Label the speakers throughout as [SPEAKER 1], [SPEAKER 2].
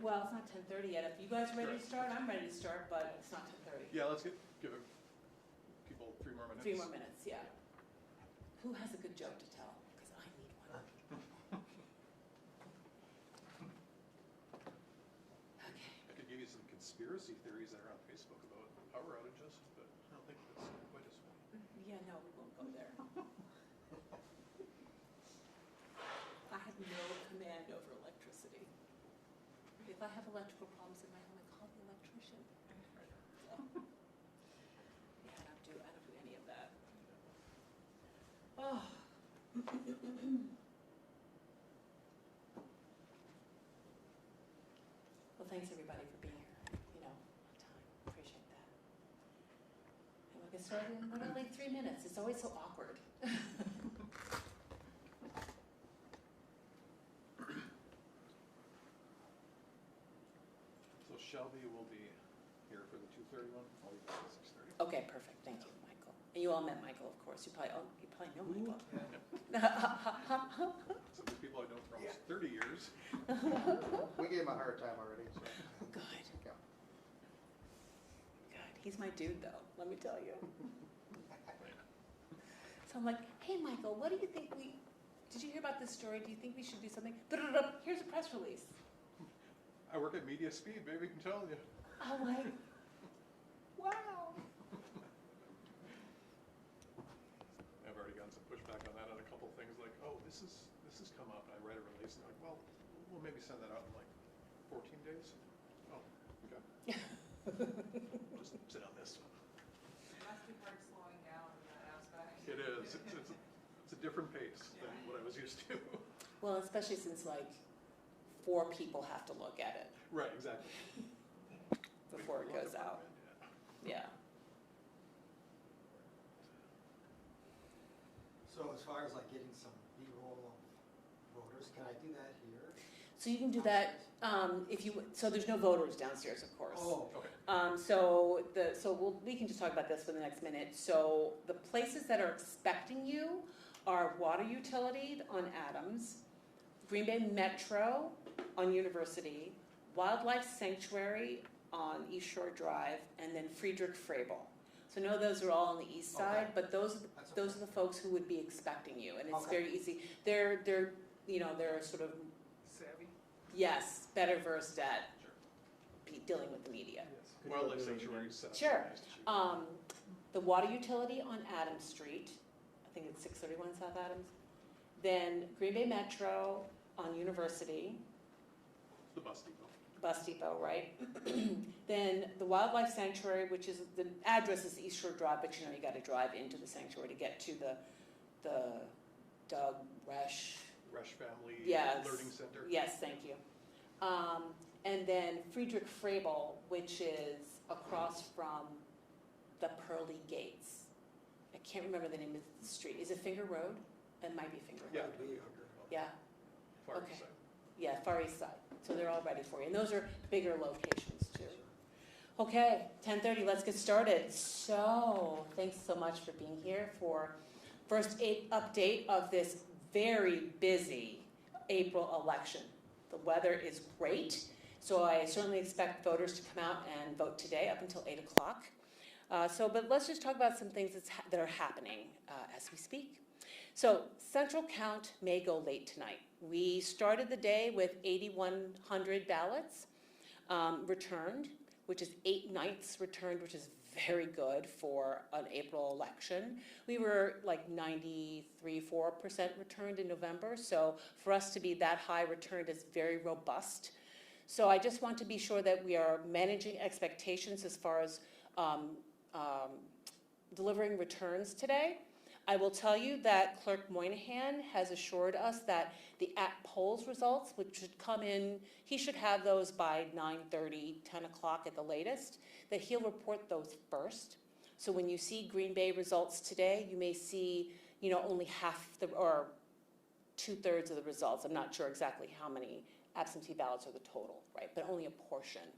[SPEAKER 1] Well, it's not 10:30 yet. If you guys are ready to start, I'm ready to start, but it's not 10:30.
[SPEAKER 2] Yeah, let's give people 3 more minutes.
[SPEAKER 1] 3 more minutes, yeah. Who has a good joke to tell? Because I need one. Okay.
[SPEAKER 2] I could give you some conspiracy theories that are on Facebook about power outages, but I don't think that's quite as funny.
[SPEAKER 1] Yeah, no, we won't go there. I have no command over electricity. If I have electrical problems in my home, I call the electrician. So, yeah, I don't do any of that. Oh. Well, thanks everybody for being here, on time. Appreciate that. And we'll get started in literally 3 minutes. It's always so awkward.
[SPEAKER 2] So Shelby will be here for the 2:30 one. I'll leave it at 6:30.
[SPEAKER 1] Okay, perfect. Thank you, Michael. And you all met Michael, of course. You probably know Michael.
[SPEAKER 2] Some of these people I've known for almost 30 years.
[SPEAKER 3] We gave him a hard time already, so.
[SPEAKER 1] Good.
[SPEAKER 3] Yeah.
[SPEAKER 1] Good. He's my dude, though. Let me tell you. So I'm like, hey, Michael, what do you think did you hear about this story? Do you think we should do something? Here's a press release.
[SPEAKER 2] I work at Media Speed, baby, I can tell you.
[SPEAKER 1] I'm like, wow.
[SPEAKER 2] I've already gotten some pushback on that on a couple things, like, oh, this has come up, and I write a release, and they're like, well, we'll maybe send that out in like 14 days. Oh, okay. Just sit on this one.
[SPEAKER 4] It must be hard slowing down in that aspect.
[SPEAKER 2] It is. It's a different pace than what I was used to.
[SPEAKER 1] Well, especially since 4 people have to look at it
[SPEAKER 2] Right, exactly.
[SPEAKER 1] before it goes out. Yeah.
[SPEAKER 3] So as far as getting some B-roll of voters, can I do that here?
[SPEAKER 1] So you can do that so there's no voters downstairs, of course.
[SPEAKER 3] Oh,
[SPEAKER 2] Okay.
[SPEAKER 1] We can just talk about this for the next minute. So the places that are expecting you are Water Utility on Adams, Green Bay Metro on University, Wildlife Sanctuary on East Shore Drive, and then Friedrich Frabel. So no, those are all on the east side,
[SPEAKER 3] Okay.
[SPEAKER 1] but those
[SPEAKER 3] That's
[SPEAKER 1] are the folks who would be expecting you, and it's
[SPEAKER 3] Okay.
[SPEAKER 1] very easy. They're sort of
[SPEAKER 4] Savvy.
[SPEAKER 1] yes, better versed at
[SPEAKER 2] Sure.
[SPEAKER 1] dealing with the media.
[SPEAKER 2] Wildlife sanctuary set up.
[SPEAKER 1] Sure.
[SPEAKER 2] nice to shoot.
[SPEAKER 1] The water utility on Adams Street, I think it's 631 South Adams. Then Green Bay Metro on University,
[SPEAKER 2] The bus depot.
[SPEAKER 1] bus depot, right? Then the Wildlife Sanctuary, which is, the address is East Shore Drive, but you got to drive into the sanctuary to get to the Doug Resch.
[SPEAKER 2] Resch Family
[SPEAKER 1] Yes.
[SPEAKER 2] Learning Center.
[SPEAKER 1] Yes, thank you. And then Friedrich Frabel, which is across from the Pearly Gates. I can't remember the name of the street. Is it Finger Road? It might be Finger
[SPEAKER 2] Yeah.
[SPEAKER 1] Road. Yeah,
[SPEAKER 2] Far
[SPEAKER 1] Okay.
[SPEAKER 2] east side.
[SPEAKER 1] yeah, Far East Side. So they're all ready for you. And those are bigger locations too. Okay, 10:30, let's get started. So, thanks so much for being here for first update of this very busy April election. The weather is great, so I certainly expect voters to come out and vote today up until 8 o'clock. But let's just talk about some things that are happening as we speak. So, central count may go late tonight. We started the day with 8,100 ballots returned, which is 8/9 returned, which is very good for an April election. We were like 93-4% returned in November, so for us to be that high returned is very robust. So I just want to be sure that we are managing expectations as far as delivering returns today. I will tell you that Clerk Moynihan has assured us that the at-polls results, which should come in, he should have those by 9:30, 10 o'clock at the latest, that he'll report those first. So when you see Green Bay results today, you may see, only half or 2/3 of the results. I'm not sure exactly how many absentee ballots are the total, right? But only a portion.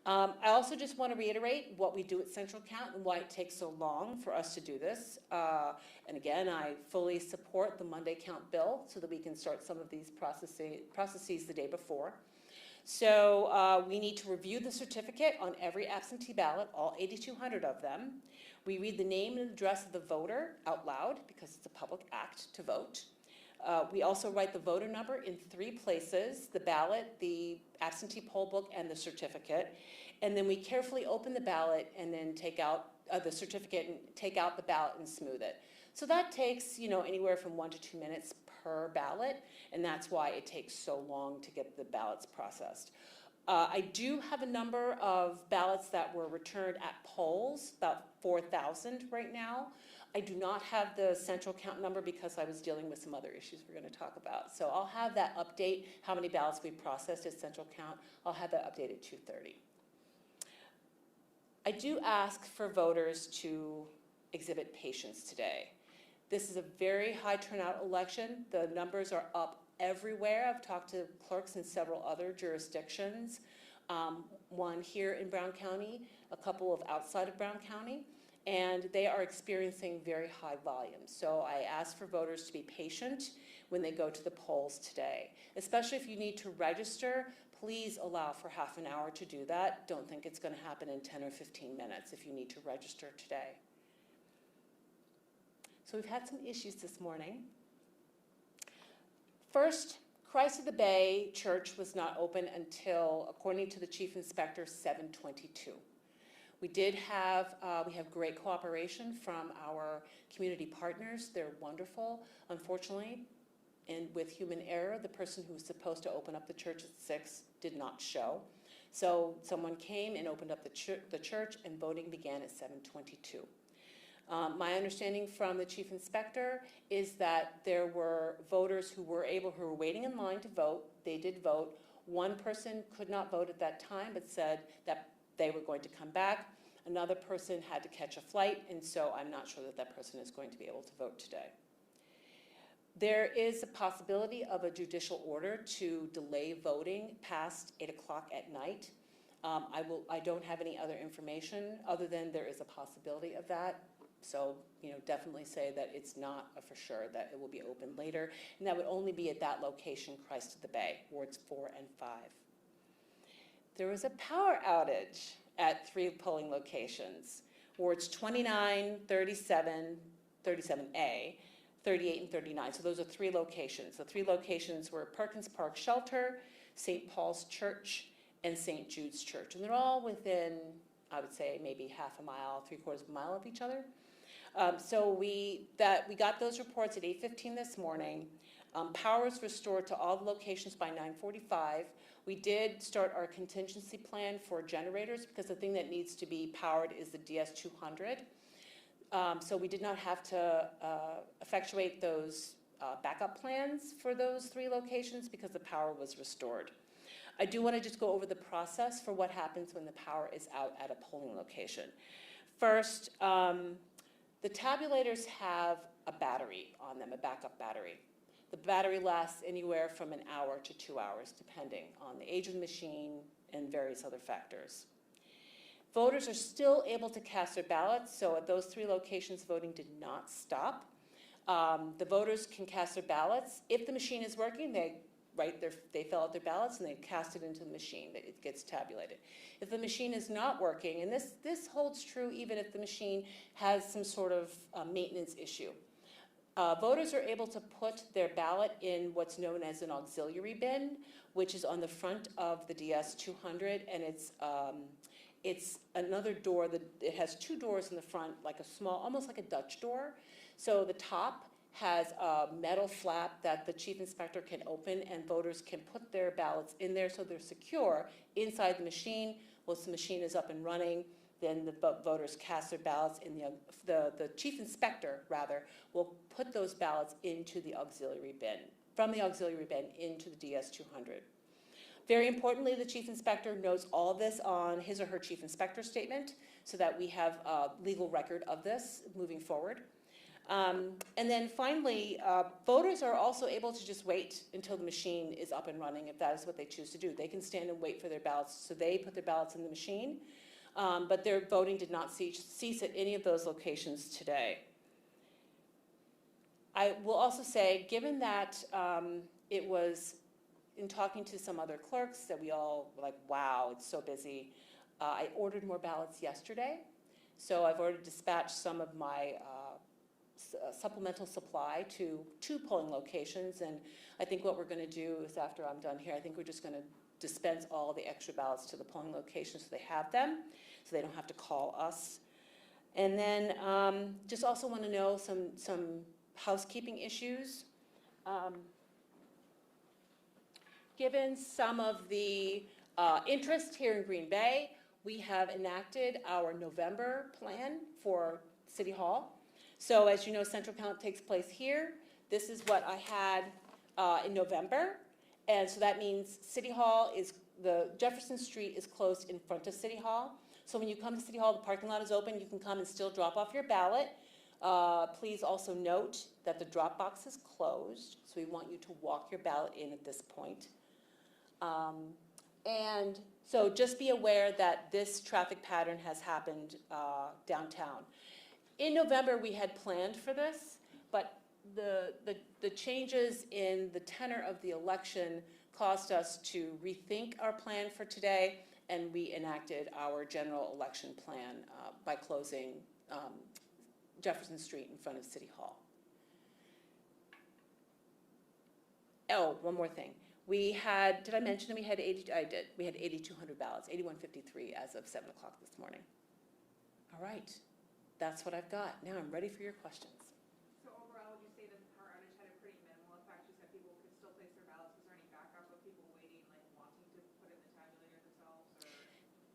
[SPEAKER 1] I also just want to reiterate what we do at Central Count and why it takes so long for us to do this. And again, I fully support the Monday count bill so that we can start some of these processes the day before. So we need to review the certificate on every absentee ballot, all 8,200 of them. We read the name and address of the voter out loud because it's a public act to vote. We also write the voter number in 3 places: the ballot, the absentee poll book, and the certificate. And then we carefully open the ballot and then take out the certificate and take out the ballot and smooth it. So that takes, anywhere from 1 to 2 minutes per ballot, and that's why it takes so long to get the ballots processed. I do have a number of ballots that were returned at polls, about 4,000 right now. I do not have the central count number because I was dealing with some other issues we're going to talk about. So I'll have that update, how many ballots we processed at central count. I'll have that updated at 2:30. I do ask for voters to exhibit patience today. This is a very high turnout election. The numbers are up everywhere. I've talked to clerks in several other jurisdictions, one here in Brown County, a couple of outside of Brown County, and they are experiencing very high volumes. So I ask for voters to be patient when they go to the polls today. Especially if you need to register, please allow for half an hour to do that. Don't think it's going to happen in 10 or 15 minutes if you need to register today. So we've had some issues this morning. First, Christ of the Bay Church was not open until, according to the Chief Inspector, 7/22. We have great cooperation from our community partners. They're wonderful. Unfortunately, and with human error, the person who was supposed to open up the church at 6 did not show. So someone came and opened up the church, and voting began at 7:22. My understanding from the Chief Inspector is that there were voters who were waiting in line to vote. They did vote. One person could not vote at that time, but said that they were going to come back. Another person had to catch a flight, and so I'm not sure that that person is going to be able to vote today. There is a possibility of a judicial order to delay voting past 8 o'clock at night. I don't have any other information other than there is a possibility of that. So, definitely say that it's not a for sure that it will be open later, and that would only be at that location, Christ of the Bay, wards 4 and 5. There was a power outage at 3 polling locations, wards 29, 37, 37A, 38, and 39. So those are 3 locations. The 3 locations were Perkins Park Shelter, St. Paul's Church, and St. Jude's Church. And they're all within, I would say, maybe half a mile, 3/4 of a mile of each other. So we got those reports at 8:15 this morning. Power was restored to all the locations by 9:45. We did start our contingency plan for generators because the thing that needs to be powered is the DS200. So we did not have to effectuate those backup plans for those 3 locations because the power was restored. I do want to just go over the process for what happens when the power is out at a polling location. First, the tabulators have a battery on them, a backup battery. The battery lasts anywhere from an hour to 2 hours, depending on the age of the machine and various other factors. Voters are still able to cast their ballots, so at those 3 locations, voting did not stop. The voters can cast their ballots. If the machine is working, they fill out their ballots and they cast it into the machine. It gets tabulated. If the machine is not working, and this holds true even if the machine has some sort of maintenance issue, voters are able to put their ballot in what's known as an auxiliary bin, which is on the front of the DS200, and it's another door it has 2 doors in the front, like a small, almost like a Dutch door. So the top has a metal flap that the Chief Inspector can open, and voters can put their ballots in there so they're secure inside the machine. Once the machine is up and running, then the voters cast their ballots in the Chief Inspector, rather, will put those ballots into the auxiliary bin, from the auxiliary bin into the DS200. Very importantly, the Chief Inspector notes all of this on his or her Chief Inspector statement so that we have a legal record of this moving forward. And then finally, voters are also able to just wait until the machine is up and running if that is what they choose to do. They can stand and wait for their ballots, so they put their ballots in the machine, but their voting did not cease at any of those locations today. I will also say, given that it was in talking to some other clerks that we all were like, wow, it's so busy. I ordered more ballots yesterday, so I've already dispatched some of my supplemental supply to 2 polling locations, and I think what we're going to do is, after I'm done here, I think we're just going to dispense all the extra ballots to the polling locations so they have them, so they don't have to call us. And then just also want to know some housekeeping issues. Given some of the interest here in Green Bay, we have enacted our November plan for City Hall. So as you know, central count takes place here. This is what I had in November. And so that means City Hall the Jefferson Street is closed in front of City Hall. So when you come to City Hall, the parking lot is open. You can come and still drop off your ballot. Please also note that the drop box is closed, so we want you to walk your ballot in at this point. And so just be aware that this traffic pattern has happened downtown. In November, we had planned for this, but the changes in the tenor of the election caused us to rethink our plan for today, and we enacted our general election plan by closing Jefferson Street in front of City Hall. Oh, one more thing. We had, did I mention that we had 80, I did, we had 8,200 ballots, 8,153 as of 7 o'clock this morning. All right, that's what I've got. Now I'm ready for your questions.
[SPEAKER 4] So overall, would you say that the power outage had a pretty minimal effect? You said people could still place their ballots. Was there any backup of people waiting, like wanting to put in the tabulator themselves? Or?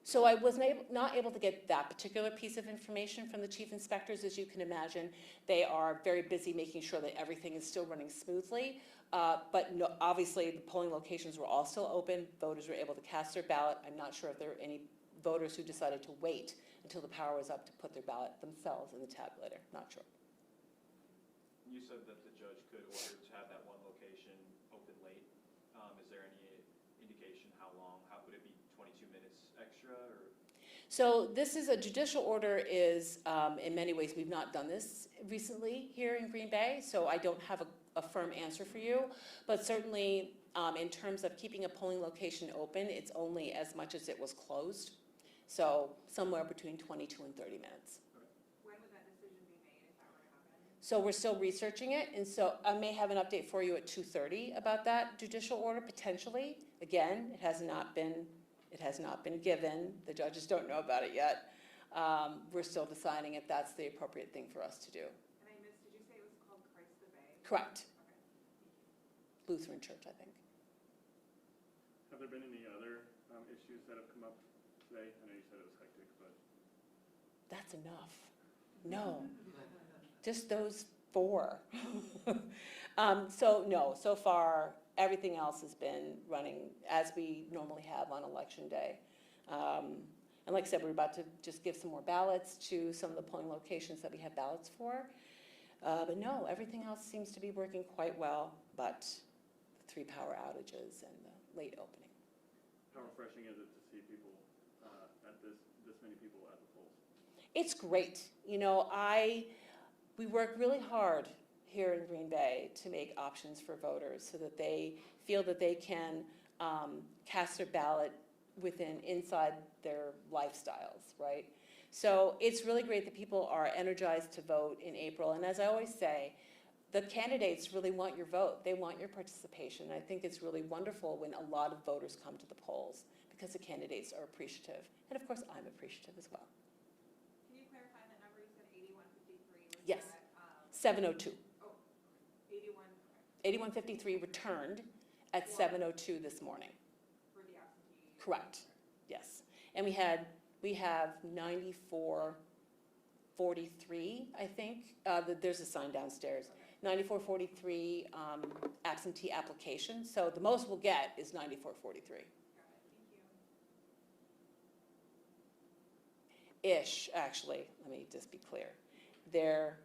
[SPEAKER 1] So I was not able to get that particular piece of information from the chief inspectors. As you can imagine, they are very busy making sure that everything is still running smoothly. But no, obviously, the polling locations were all still open. Voters were able to cast their ballot. I'm not sure if there were any voters who decided to wait until the power was up to put their ballot themselves in the tabulator. Not sure.
[SPEAKER 5] You said that the judge could order to have that one location open late. Is there any indication how long? How would it be 22 minutes extra? Or?
[SPEAKER 1] So this is a judicial order is, in many ways, we've not done this recently here in Green Bay, so I don't have a firm answer for you. But certainly, in terms of keeping a polling location open, it's only as much as it was closed. So somewhere between 22 and 30 minutes.
[SPEAKER 4] When would that decision be made if that were to happen?
[SPEAKER 1] So we're still researching it, and so I may have an update for you at 2:30 about that judicial order, potentially. Again, it has not been given. The judges don't know about it yet. We're still deciding if that's the appropriate thing for us to do.
[SPEAKER 4] And I missed, did you say it was called Christ the Bay?
[SPEAKER 1] Correct.
[SPEAKER 4] Okay.
[SPEAKER 1] Lutheran Church, I think.
[SPEAKER 6] Have there been any other issues that have come up today? I know you said it was hectic, but...
[SPEAKER 1] That's enough. No, just those 4. So no, so far, everything else has been running as we normally have on Election Day. And like I said, we're about to just give some more ballots to some of the polling locations that we have ballots for. But no, everything else seems to be working quite well, but the 3 power outages and the late opening.
[SPEAKER 6] How refreshing is it to see people, this many people at the polls?
[SPEAKER 1] It's great. You know, we work really hard here in Green Bay to make options for voters so that they feel that they can cast their ballot inside their lifestyles, right? So it's really great that people are energized to vote in April. And as I always say, the candidates really want your vote. They want your participation. I think it's really wonderful when a lot of voters come to the polls because the candidates are appreciative. And of course, I'm appreciative as well.
[SPEAKER 4] Can you clarify that number? You said 8153.
[SPEAKER 1] Yes.
[SPEAKER 4] That,
[SPEAKER 1] 7:02.
[SPEAKER 4] Oh, 81.
[SPEAKER 1] 8153 returned at 7:02 this morning.
[SPEAKER 4] For the absentee.
[SPEAKER 1] Correct. Yes. And we have 9443, I think. There's a sign downstairs. 9443 absentee applications. So the most we'll get is 9443.
[SPEAKER 4] Got it. Thank you.
[SPEAKER 1] Ish, actually. Let me just be clear. There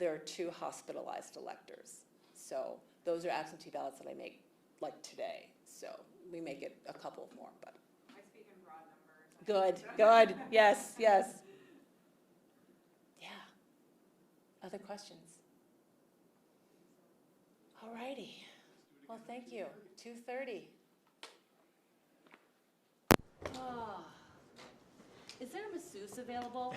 [SPEAKER 1] are 2 hospitalized electors. So those are absentee ballots that I make like today. So we may get a couple more, but.
[SPEAKER 4] I speak in broad numbers.
[SPEAKER 1] Good. Yes. Yeah. Other questions? All righty. Well, thank you. 2:30. Ah. Is there a masseuse available?